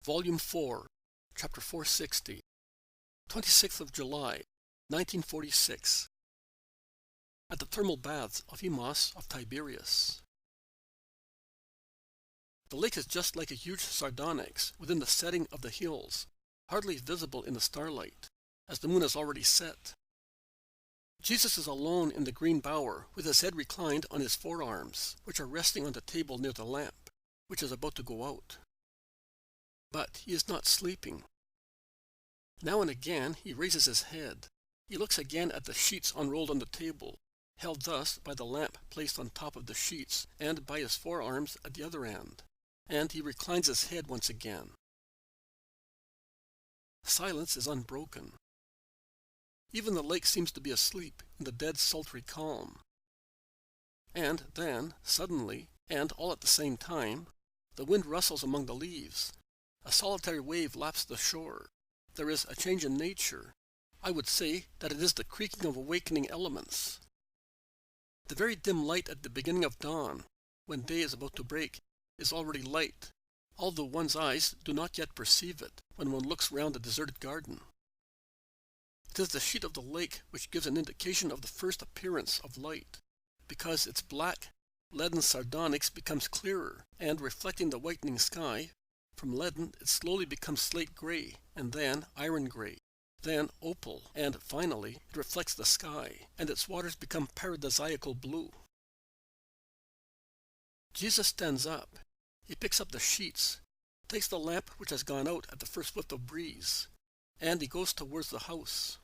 Volume 4, Chapter 460, 26th of July, 1946, at the thermal baths of Emmaus of Tiberias. The lake is just like a huge sardonyx within the setting of the hills, hardly visible in the starlight, as the moon has already set. Jesus is alone in the green bower, with his head reclined on his forearms, which are resting on the table near the lamp, which is about to go out. But he is not sleeping. Now and again he raises his head. He looks again at the sheets unrolled on the table, held thus by the lamp placed on top of the sheets and by his forearms at the other end, and he reclines his head once again. Silence is unbroken. Even the lake seems to be asleep in the dead sultry calm. And then, suddenly, and all at the same time, the wind rustles among the leaves. A solitary wave laps the shore. There is a change in nature. I would say that it is the creaking of awakening elements. The very dim light at the beginning of dawn, when day is about to break, is already light, although one's eyes do not yet perceive it when one looks round the deserted garden. It is the sheet of the lake which gives an indication of the first appearance of light, because its black, leaden sardonyx becomes clearer, and reflecting the whitening sky, from leaden it slowly becomes slate gray, and then iron gray, then opal, and finally it reflects the sky, and its waters become paradisiacal blue. Jesus stands up. He picks up the sheets, takes the lamp which has gone out at the first whiff of breeze, and he goes towards the house.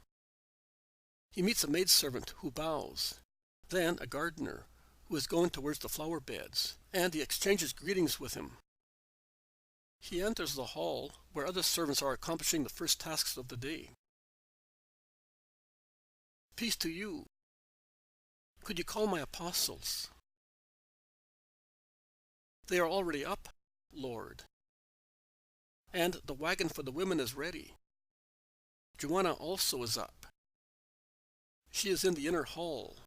He meets a maidservant who bows, then a gardener who is going towards the flower beds, and he exchanges greetings with him. He enters the hall, where other servants are accomplishing the first tasks of the day. Peace to you. Could you call my apostles? They are already up, Lord. And the wagon for the women is ready. Joanna also is up. She is in the inner hall.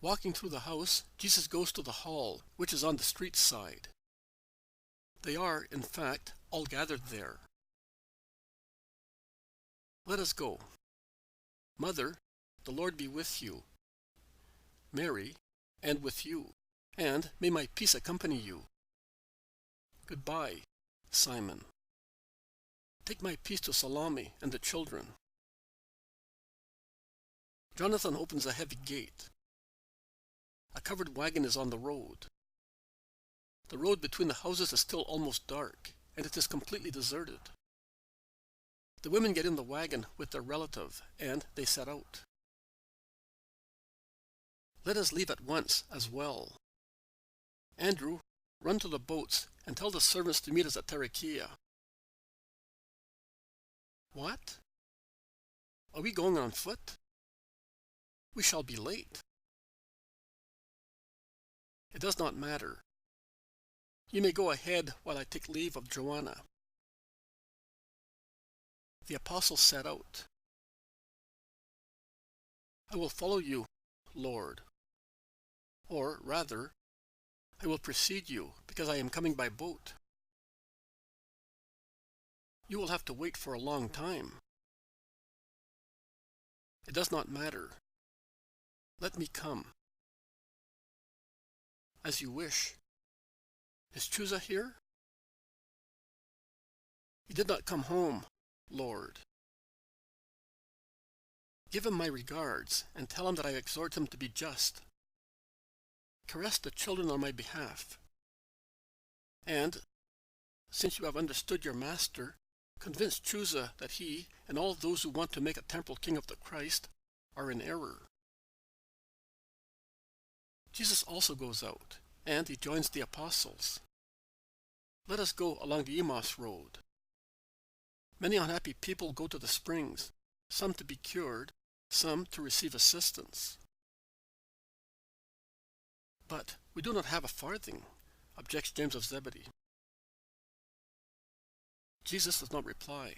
Walking through the house, Jesus goes to the hall, which is on the street side. They are, in fact, all gathered there. Let us go. Mother, the Lord be with you. Mary, and with you, and may my peace accompany you. Goodbye, Simon. Take my peace to Salome and the children. Jonathan opens a heavy gate. A covered wagon is on the road. The road between the houses is still almost dark, and it is completely deserted. The women get in the wagon with their relative, and they set out. Let us leave at once as well. Andrew, run to the boats and tell the servants to meet us at Tiberias. What? Are we going on foot? We shall be late. It does not matter. You may go ahead while I take leave of Joanna. The apostles set out. I will follow you, Lord. Or, rather, I will precede you, because I am coming by boat. You will have to wait for a long time. It does not matter. Let me come. As you wish. Is Chusa here? He did not come home, Lord. Give him my regards, and tell him that I exhort him to be just. Caress the children on my behalf. And, since you have understood your master, convince Chusa that he, and all those who want to make a temporal king of the Christ, are in error. Jesus also goes out, and he joins the apostles. Let us go along the Emmaus road. Many unhappy people go to the springs, some to be cured, some to receive assistance. But we do not have a farthing, objects James of Zebedee. Jesus does not reply.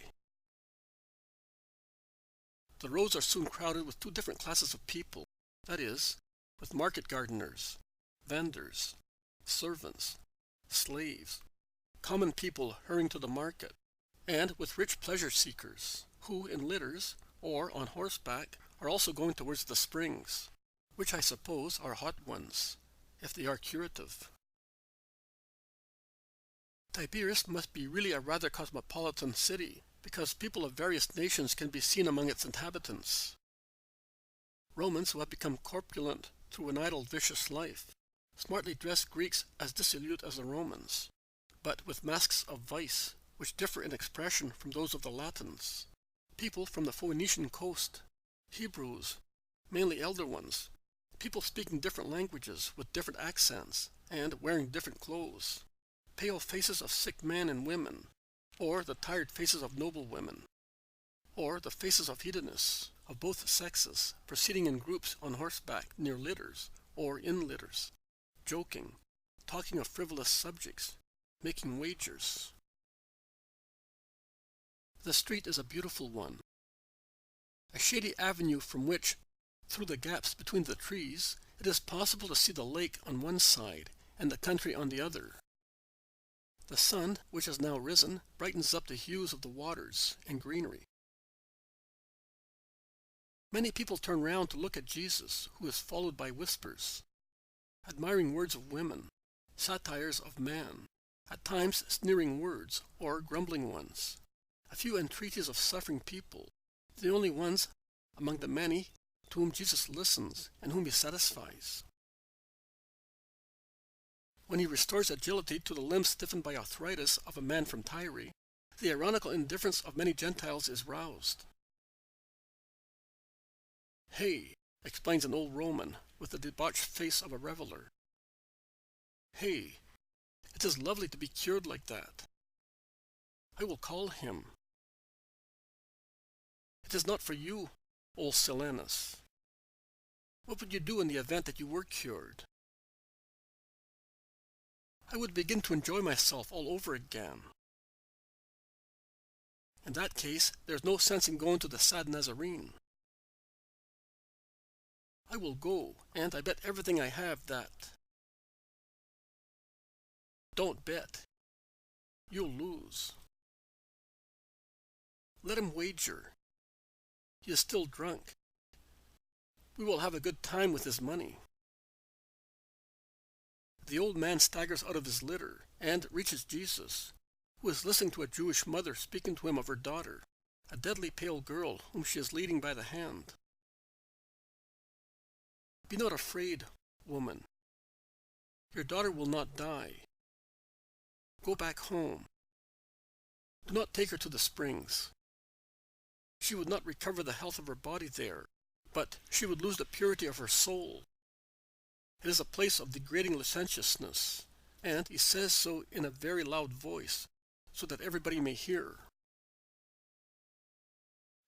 The roads are soon crowded with two different classes of people, that is, with market gardeners, vendors, servants, slaves, common people hurrying to the market, and with rich pleasure seekers, who in litters, or on horseback, are also going towards the springs, which I suppose are hot ones, if they are curative. Tiberias must be really a rather cosmopolitan city, because people of various nations can be seen among its inhabitants. Romans who have become corpulent through an idle, vicious life, smartly dressed Greeks as dissolute as the Romans, but with masks of vice, which differ in expression from those of the Latins. People from the Phoenician coast, Hebrews, mainly elder ones, people speaking different languages with different accents and wearing different clothes, pale faces of sick men and women, or the tired faces of noble women, or the faces of hedonists of both sexes proceeding in groups on horseback near litters or in litters, joking, talking of frivolous subjects, making wagers. The street is a beautiful one, a shady avenue from which, through the gaps between the trees, it is possible to see the lake on one side and the country on the other. The sun, which has now risen, brightens up the hues of the waters and greenery. Many people turn round to look at Jesus, who is followed by whispers, admiring words of women, satires of man, at times sneering words or grumbling ones, a few entreaties of suffering people, the only ones among the many to whom Jesus listens and whom he satisfies. When he restores agility to the limbs stiffened by arthritis of a man from Tyre, the ironical indifference of many Gentiles is roused. "Hey," explains an old Roman with the debauched face of a reveler. "Hey, it is lovely to be cured like that. I will call him. It is not for you, old Silenus. What would you do in the event that you were cured?" "I would begin to enjoy myself all over again." "In that case, there is no sense in going to the sad Nazarene." "I will go, and I bet everything I have that." "Don't bet. You'll lose." "Let him wager. He is still drunk. We will have a good time with his money." The old man staggers out of his litter and reaches Jesus, who is listening to a Jewish mother speaking to him of her daughter, a deadly pale girl whom she is leading by the hand. "Be not afraid, woman. Your daughter will not die. Go back home. Do not take her to the springs. She would not recover the health of her body there, but she would lose the purity of her soul. It is a place of degrading licentiousness, and he says so in a very loud voice, so that everybody may hear.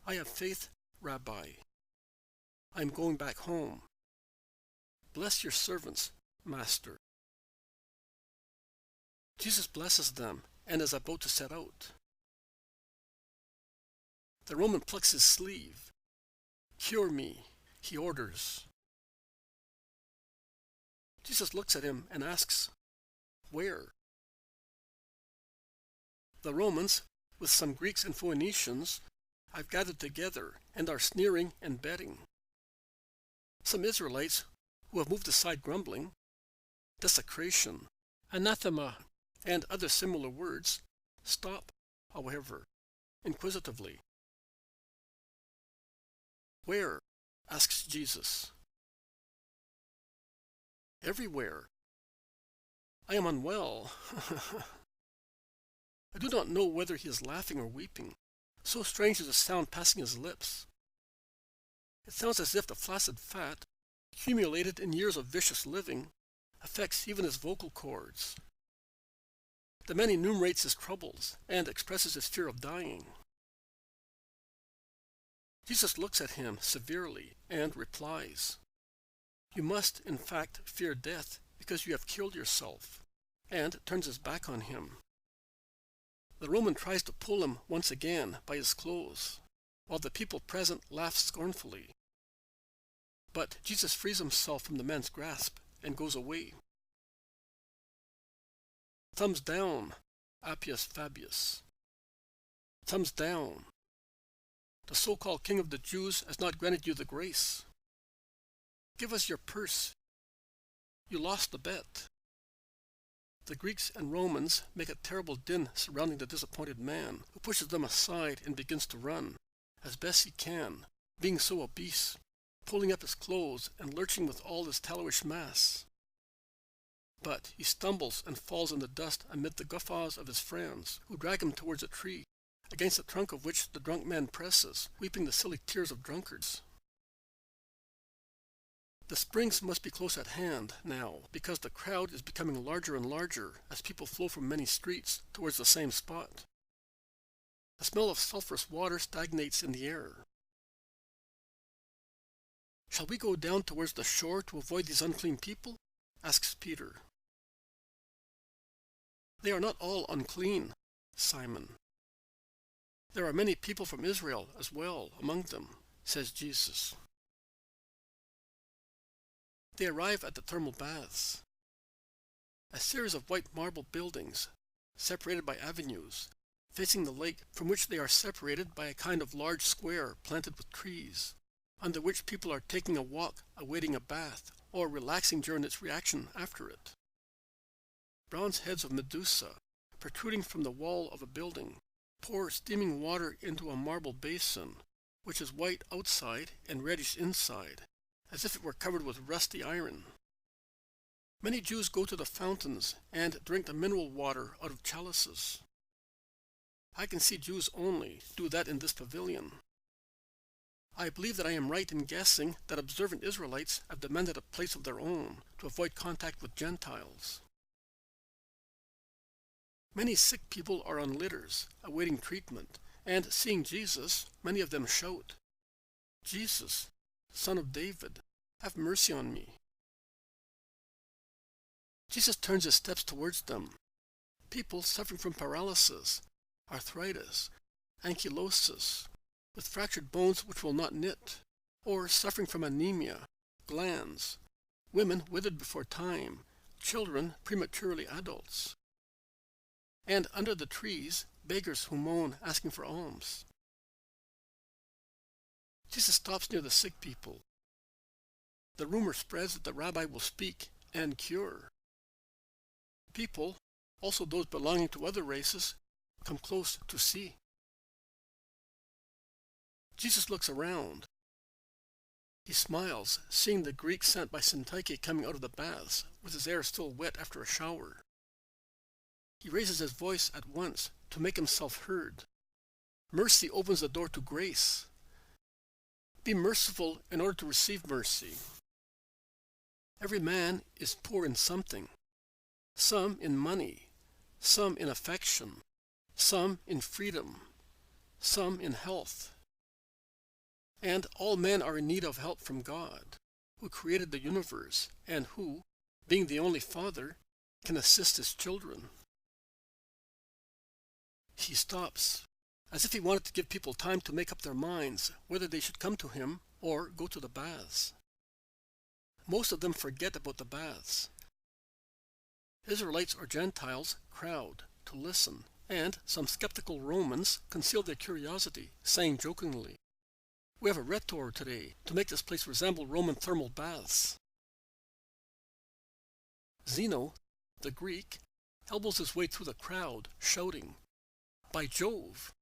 I have faith, Rabbi. I am going back home. Bless your servants, Master." Jesus blesses them and is about to set out. The Roman plucks his sleeve. "Cure me," he orders. Jesus looks at him and asks, "Where?" The Romans, with some Greeks and Phoenicians, have gathered together and are sneering and betting. Some Israelites, who have moved aside grumbling, desecration, anathema, and other similar words, stop, however, inquisitively. "Where?" asks Jesus. "Everywhere. I am unwell." I do not know whether he is laughing or weeping. So strange is the sound passing his lips. It sounds as if the flaccid fat, accumulated in years of vicious living, affects even his vocal cords. The man enumerates his troubles and expresses his fear of dying. Jesus looks at him severely and replies, "You must, in fact, fear death because you have killed yourself," and turns his back on him. The Roman tries to pull him once again by his clothes, while the people present laugh scornfully. But Jesus frees himself from the man's grasp and goes away. "Thumbs down," Appius Fabius. Thumbs down. The so-called king of the Jews has not granted you the grace. Give us your purse. You lost the bet. The Greeks and Romans make a terrible din surrounding the disappointed man, who pushes them aside and begins to run, as best he can, being so obese, pulling up his clothes and lurching with all his tallowish mass. But he stumbles and falls in the dust amid the guffaws of his friends, who drag him towards a tree, against the trunk of which the drunk man presses, weeping the silly tears of drunkards. The springs must be close at hand now, because the crowd is becoming larger and larger as people flow from many streets towards the same spot. The smell of sulphurous water stagnates in the air. "Shall we go down towards the shore to avoid these unclean people?" asks Peter. "They are not all unclean, Simon. There are many people from Israel as well among them," says Jesus. They arrive at the thermal baths, a series of white marble buildings, separated by avenues, facing the lake, from which they are separated by a kind of large square planted with trees, under which people are taking a walk awaiting a bath, or relaxing during its reaction after it. Bronze heads of Medusa, protruding from the wall of a building, pour steaming water into a marble basin, which is white outside and reddish inside, as if it were covered with rusty iron. Many Jews go to the fountains and drink the mineral water out of chalices. I can see Jews only do that in this pavilion. I believe that I am right in guessing that observant Israelites have demanded a place of their own to avoid contact with Gentiles. Many sick people are on litters, awaiting treatment, and seeing Jesus, many of them shout, "Jesus, Son of David, have mercy on me." Jesus turns his steps towards them. People suffering from paralysis, arthritis, ankylosis, with fractured bones which will not knit, or suffering from anemia, glands, women withered before time, children prematurely adults. And under the trees, beggars who moan, asking for alms. Jesus stops near the sick people. The rumor spreads that the rabbi will speak and cure. People, also those belonging to other races, come close to see. Jesus looks around. He smiles, seeing the Greek sent by Syntyche coming out of the baths, with his hair still wet after a shower. He raises his voice at once to make himself heard. Mercy opens the door to grace. Be merciful in order to receive mercy. Every man is poor in something, some in money, some in affection, some in freedom, some in health. And all men are in need of help from God, who created the universe, and who, being the only Father, can assist his children. He stops, as if he wanted to give people time to make up their minds whether they should come to him or go to the baths. Most of them forget about the baths. Israelites or Gentiles crowd to listen, and some skeptical Romans conceal their curiosity, saying jokingly, "We have a rhetor today to make this place resemble Roman thermal baths." Zeno, the Greek, elbows his way through the crowd, shouting, "By Jove!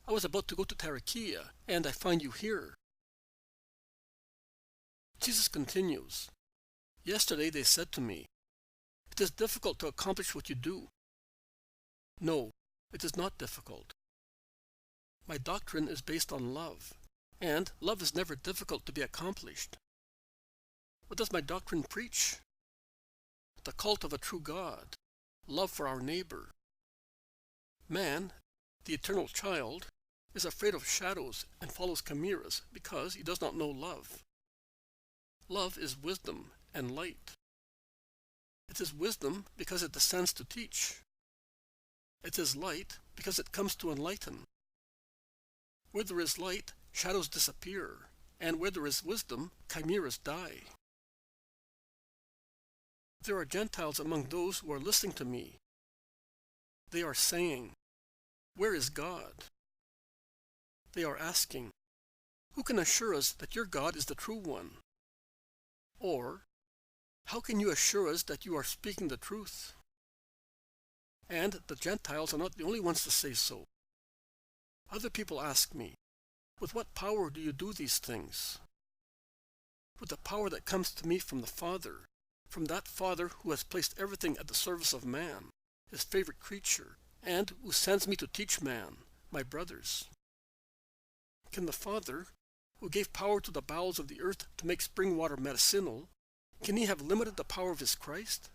I was about to go to Tarakia, and I find you here." Jesus continues, "Yesterday they said to me, 'It is difficult to accomplish what you do.' No, it is not difficult. My doctrine is based on love, and love is never difficult to be accomplished. What does my doctrine preach? The cult of a true God, love for our neighbor. Man, the eternal child, is afraid of shadows and follows chimeras because he does not know love. Love is wisdom and light. It is wisdom because it descends to teach. It is light because it comes to enlighten. Where there is light, shadows disappear, and where there is wisdom, chimeras die. There are Gentiles among those who are listening to me. They are saying, "Where is God?" They are asking, "Who can assure us that your God is the true one?" Or, "How can you assure us that you are speaking the truth?" And the Gentiles are not the only ones to say so. Other people ask me, "With what power do you do these things?" "With the power that comes to me from the Father, from that Father who has placed everything at the service of man, his favorite creature, and who sends me to teach man, my brothers." Can the Father, who gave power to the bowels of the earth to make spring water medicinal, can he have limited the power of his Christ?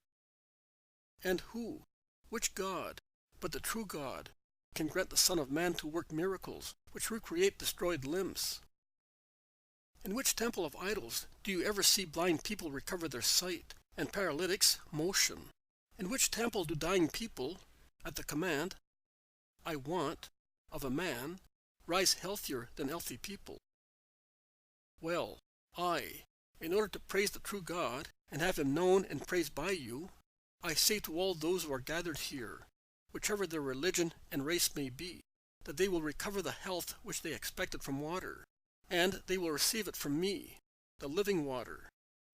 And who, which God, but the true God, can grant the Son of Man to work miracles which recreate destroyed limbs? In which temple of idols do you ever see blind people recover their sight, and paralytics motion? In which temple do dying people, at the command, "I want," of a man, rise healthier than healthy people? Well, in order to praise the true God, and have him known and praised by you, I say to all those who are gathered here, whichever their religion and race may be, that they will recover the health which they expected from water, and they will receive it from me, the living water,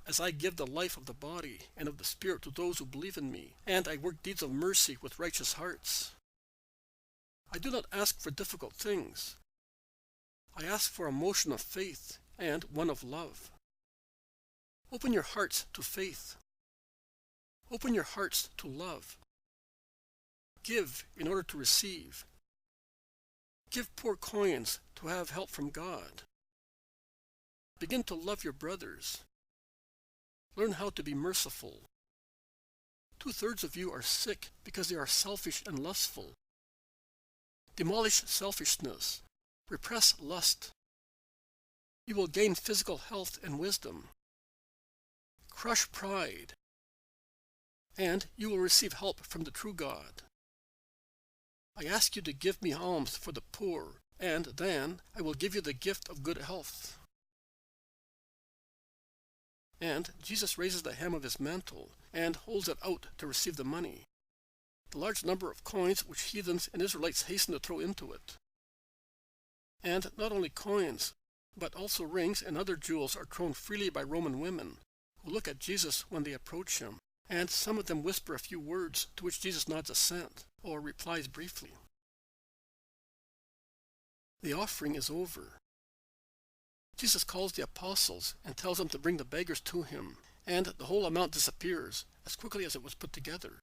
as I give the life of the body and of the spirit to those who believe in me, and I work deeds of mercy with righteous hearts. I do not ask for difficult things. I ask for a motion of faith and one of love. Open your hearts to faith. Open your hearts to love. Give in order to receive. Give poor coins to have help from God. Begin to love your brothers. Learn how to be merciful. 2/3 of you are sick because they are selfish and lustful. Demolish selfishness. Repress lust. You will gain physical health and wisdom. Crush pride, and you will receive help from the true God. I ask you to give me alms for the poor, and then I will give you the gift of good health. And Jesus raises the hem of his mantle and holds it out to receive the money, the large number of coins which heathens and Israelites hasten to throw into it. And not only coins, but also rings and other jewels are thrown freely by Roman women, who look at Jesus when they approach him, and some of them whisper a few words to which Jesus nods assent, or replies briefly. The offering is over. Jesus calls the apostles and tells them to bring the beggars to him, and the whole amount disappears as quickly as it was put together.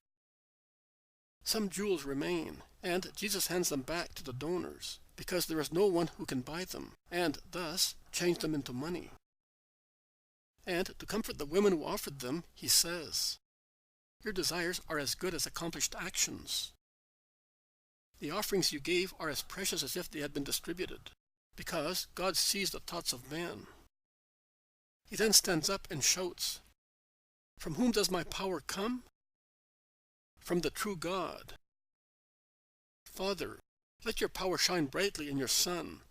Some jewels remain, and Jesus hands them back to the donors, because there is no one who can buy them, and thus change them into money. And to comfort the women who offered them, he says, "Your desires are as good as accomplished actions. The offerings you gave are as precious as if they had been distributed, because God sees the thoughts of man." He then stands up and shouts, "From whom does my power come? From the true God. Father, let your power shine brightly in your Son.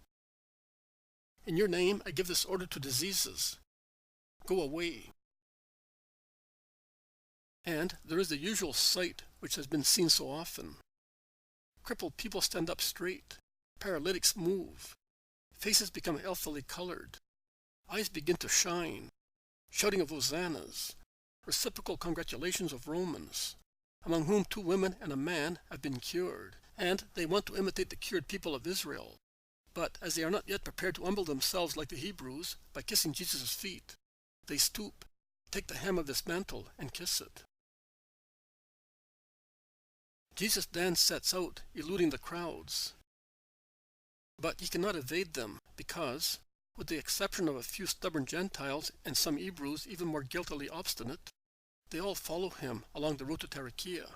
In your name I give this order to diseases. Go away." And there is the usual sight which has been seen so often. Crippled people stand up straight. Paralytics move. Faces become healthily colored. Eyes begin to shine. Shouting of hosannas. Reciprocal congratulations of Romans, among whom 2 women and a man have been cured, and they want to imitate the cured people of Israel. But as they are not yet prepared to humble themselves like the Hebrews by kissing Jesus' feet, they stoop, take the hem of his mantle, and kiss it. Jesus then sets out, eluding the crowds. But he cannot evade them, because, with the exception of a few stubborn Gentiles and some Hebrews even more guiltily obstinate, they all follow him along the road to Tiberias.